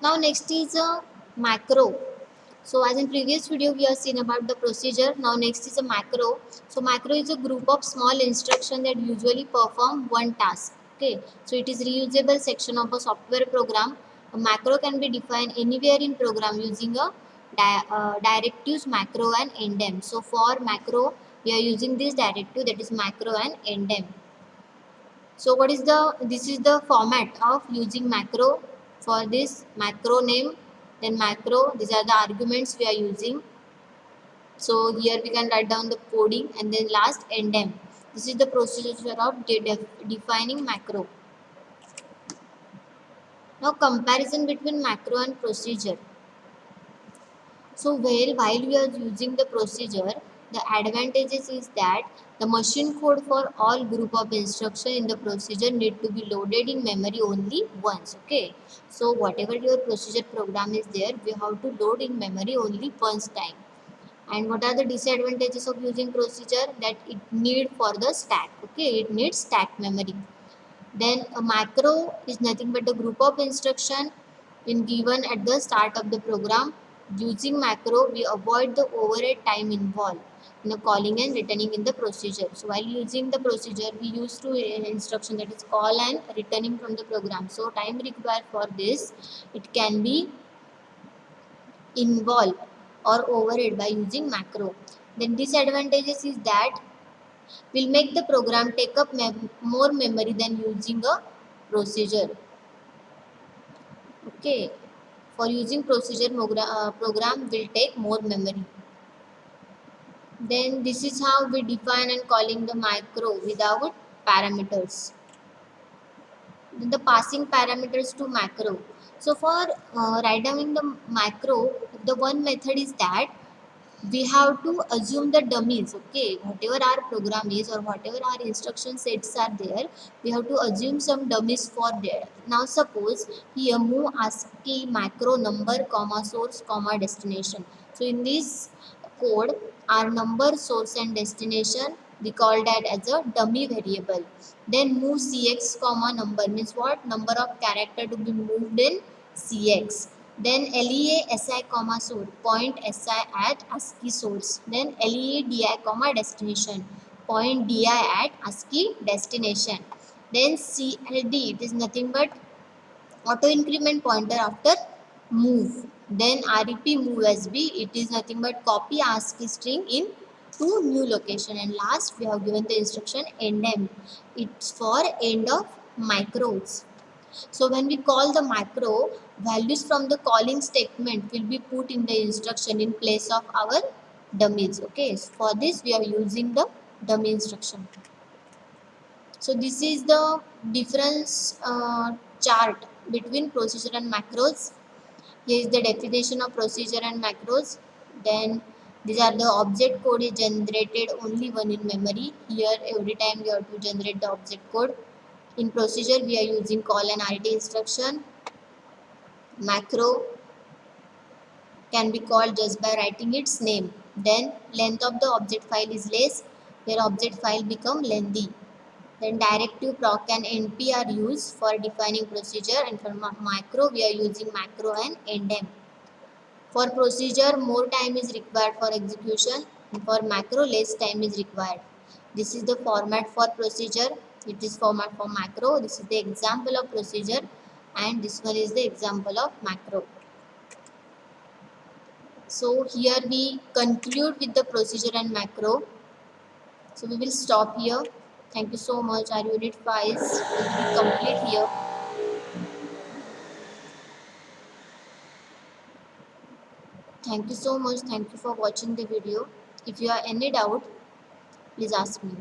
Now next is a macro. So as in previous video we have seen about the procedure. Now next is a macro. So macro is a group of small instructions that usually perform one task. Okay, so it is reusable section of a software program. A macro can be defined anywhere in program using a directives macro and endem. So for macro we are using this directive, that is macro and endem. So what is this is the format of using macro. For this macro name, then macro, these are the arguments we are using. So here we can write down the coding, and then last endem. This is the procedure of defining macro. Now comparison between macro and procedure. So while we are using the procedure, the advantages is that the machine code for all group of instruction in the procedure need to be loaded in memory only once. Okay, so whatever your procedure program is there, we have to load in memory only once time. And what are the disadvantages of using procedure? That it need for the stack. Okay, it needs stack memory. Then a macro is nothing but a group of instruction in given at the start of the program. Using macro, we avoid the overhead time involved in the calling and returning in the procedure. So while using the procedure, we use two instruction, that is call and returning from the program. So time required for this, it can be involved or overhead by using macro. Then disadvantages is that will make the program take up more memory than using a procedure. Okay, for using procedure program will take more memory. Then this is how we define and calling the macro without parameters. Then the passing parameters to macro. So for writing the macro, the one method is that we have to assume the dummies. Okay, whatever our program is or whatever our instruction sets are there, we have to assume some dummies for there. Now suppose here move ASCII macro number comma source comma destination. So in this code, our number, source and destination, we call that as a dummy variable. Then move cx comma number means what? Number of character to be moved in cx. Then lea si comma source, point si at ASCII source. Then lea di comma destination, point di at ASCII destination. Then cld, it is nothing but auto increment pointer after move. Then rep move sb, it is nothing but copy ASCII string in to new location. And last we have given the instruction endem, it's for end of macros. So when we call the macro, values from the calling statement will be put in the instruction in place of our dummies. Okay, so for this we are using the dummy instruction. So this is the difference chart between procedure and macros. Here is the definition of procedure and macros. Then these are the object code is generated only one in memory. Here every time we have to generate the object code. In procedure we are using call and RT instruction. Macro can be called just by writing its name. Then length of the object file is less, where object file become lengthy. Then directive proc and np are used for defining procedure, and for macro we are using macro and endem. For procedure more time is required for execution, and for macro less time is required. This is the format for procedure, it is format for macro. This is the example of procedure, and this one is the example of macro. So here we conclude with the procedure and macro. So we will stop here. Thank you so much. Our unit 5 will be complete here. Thank you so much. Thank you for watching the video. If you have any doubt, please ask me.